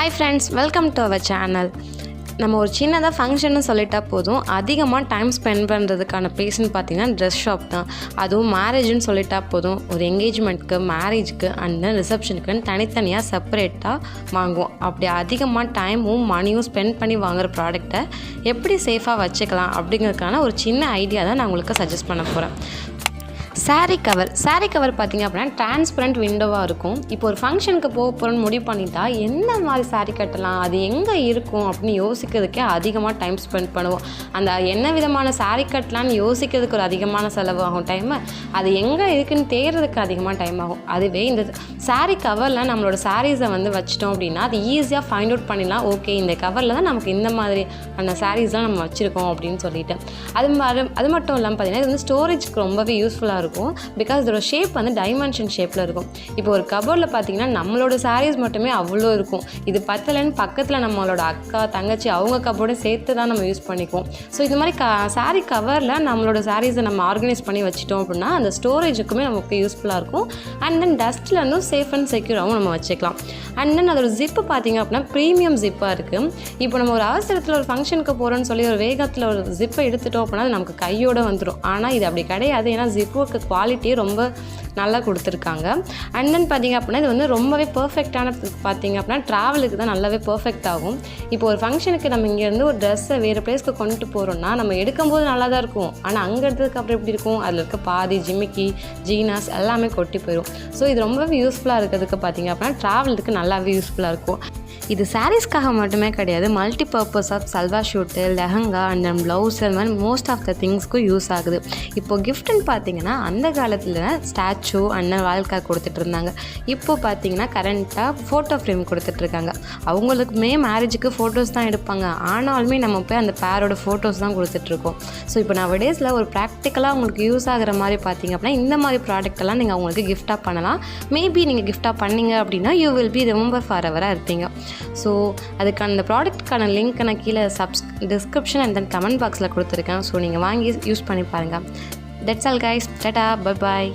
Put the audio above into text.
Hi friends, welcome to our channel. நம்ம ஒரு சின்னதாக ஃபங்க்ஷன்னு சொல்லிட்டா போதும், அதிகமாக டைம் ஸ்பெண்ட் பண்ணுறதுக்கான பிளேஸ்ன்னு பார்த்தீங்கன்னா ட்ரெஸ் ஷாப் தான். அதுவும் மேரேஜ்னு சொல்லிட்டா போதும், ஒரு என்கேஜ்மெண்ட்க்கு, மேரேஜ்க்கு அண்ட் ரிசப்ஷனுக்குன்னு தனித்தனியாக செப்பரேட்டாக வாங்குவோம். அப்படி அதிகமாக டைமும் மணியும் ஸ்பெண்ட் பண்ணி வாங்குகிற ப்ராடக்டை எப்படி சேஃபாக வச்சுக்கலாம் அப்படிங்கிறதுக்கான ஒரு சின்ன ஐடியா தான் நான் உங்களுக்கு சஜஸ்ட் பண்ண போகிறேன். சாரீ கவர் பார்த்திங்க அப்படின்னா டிரான்ஸ்பரண்ட் விண்டோவாக இருக்கும். இப்போ ஒரு ஃபங்க்ஷனுக்கு போகிறோன்னு முடிவு பண்ணிட்டா என்ன மாதிரி சாரீ கட்டலாம், அது எங்கே இருக்கும் அப்படின்னு யோசிக்கிறதுக்கே அதிகமாக டைம் ஸ்பெண்ட் பண்ணுவோம். அந்த என்ன விதமான சாரீ கட்டலான்னு யோசிக்கிறதுக்கு ஒரு அதிகமான செலவு ஆகும் டைமு, அது எங்கே இருக்குதுன்னு தேடுறதுக்கு அதிகமாக டைம் ஆகும். அதுவே இந்த சாரீ கவரில் நம்மளோட சாரீஸை வச்சிட்டோம் அப்படின்னா அது ஈஸியாக ஃபைண்ட் அவுட் பண்ணிடலாம். ஓகே, இந்த கவரில் தான் நமக்கு இந்த மாதிரி அந்த சாரீஸ்லாம் நம்ம வச்சுருக்கோம் அப்படின்னு சொல்லிட்டு. அது மட்டும் இல்லாமல் பார்த்திங்கன்னா இது ஸ்டோரேஜ்க்கு ரொம்பவே யூஸ்ஃபுல்லாக இருக்கும். பிகாஸ் இதோட ஷேப் டைமென்ஷன் ஷேப்பில் இருக்கும். இப்போ ஒரு கபோர்டில் பார்த்தீங்கன்னா நம்மளோட சாரீஸ் மட்டுமே அவ்வளோ இருக்கும். இது பத்தலைன்னு பக்கத்தில் நம்மளோட அக்கா தங்கச்சி அவங்க கபோர்டும் சேர்த்து தான் நம்ம யூஸ் பண்ணிக்குவோம். ஸோ இது மாதிரி சாரீ கவரில் நம்மளோட சாரீஸை நம்ம ஆர்கனைஸ் பண்ணி வச்சிட்டோம் அப்படின்னா அந்த ஸ்டோரேஜுக்குமே நமக்கு யூஸ்ஃபுல்லாக இருக்கும். அண்ட் தென் டஸ்ட்லேருந்தும் சேஃப் அண்ட் செக்யூராகவும் நம்ம வச்சுக்கலாம். அண்ட் தென் அதோட ஜிப்பு பார்த்திங்க அப்படின்னா ப்ரீமியம் ஜிப்பாக இருக்குது. இப்போ நம்ம ஒரு அவசரத்தில் ஒரு ஃபங்க்ஷனுக்கு போகிறோன்னு சொல்லி ஒரு வேகத்தில் ஒரு ஜிப்பை எடுத்துட்டோம் அப்படின்னா அது நமக்கு கையோடு வந்துடும். ஆனால் இது அப்படி கிடையாது. ஏன்னா ஜிப்புக்கு குவாலிட்டியே ரொம்ப நல்லா கொடுத்துருக்காங்க. அண்ட் தென் பார்த்திங்க அப்படின்னா இது ரொம்பவே பர்ஃபெக்டான பார்த்திங்க அப்படின்னா ட்ராவலுக்கு தான் நல்லாவே பர்ஃபெக்ட் ஆகும். இப்போ ஒரு ஃபங்க்ஷனுக்கு நம்ம இங்கேருந்து ஒரு ட்ரெஸ்ஸை வேறு பிளேஸ்க்கு கொண்டு போகிறோம்னா நம்ம எடுக்கும்போது நல்லா தான் இருக்கும். ஆனால் அங்கே எடுத்ததுக்கு அப்புறம் எப்படி இருக்கும், அதில் இருக்க பாதி ஜிமிக்கி ஜீனாஸ் எல்லாமே கொட்டி போயிடும். ஸோ இது ரொம்பவே யூஸ்ஃபுல்லாக இருக்கிறதுக்கு பார்த்திங்க அப்படின்னா ட்ராவலுக்கு நல்லாவே யூஸ்ஃபுல்லாக இருக்கும். இது சாரீஸ்க்காக மட்டுமே கிடையாது, multi purpose of salwar suit, lehenga and then blouse, அந்த மாதிரி மோஸ்ட் ஆஃப் த திங்ஸ்க்கும் யூஸ் ஆகுது. இப்போது கிஃப்ட்டுன்னு பார்த்தீங்கன்னா அந்த காலத்தில் ஸ்டாச்சு அண்ட் வாழ்க்கை கொடுத்துட்டு இருந்தாங்க. இப்போ பார்த்தீங்கன்னா கரண்ட்டாக ஃபோட்டோ ஃப்ரேம் கொடுத்துட்ருக்காங்க. அவங்களுக்குமே மேரேஜுக்கு ஃபோட்டோஸ் தான் எடுப்பாங்க. ஆனாலுமே நம்ம போய் அந்த பேரோட ஃபோட்டோஸ் தான் கொடுத்துட்ருக்கோம். ஸோ இப்போ நவடேஸில் ஒரு ப்ராக்டிக்கலாக உங்களுக்கு யூஸ் ஆகிற மாதிரி பார்த்தீங்க அப்படின்னா இந்த மாதிரி ப்ராடக்டெல்லாம் நீங்கள் அவங்களுக்கு கிஃப்டாக பண்ணலாம். மேபி நீங்கள் கிஃப்டாக பண்ணீங்க அப்படின்னா you will be remember for எவராக இருப்பீங்க. ஸோ அதுக்கான இந்த ப்ராடக்ட்டுக்கான லிங்க் நான் கீழே டிஸ்கிரிப்ஷன் அண்ட் தென் கமெண்ட் பாக்ஸில் கொடுத்துருக்கேன். ஸோ நீங்கள் வாங்கி யூஸ் பண்ணி பாருங்கள். That's all guys, Tata, bye bye.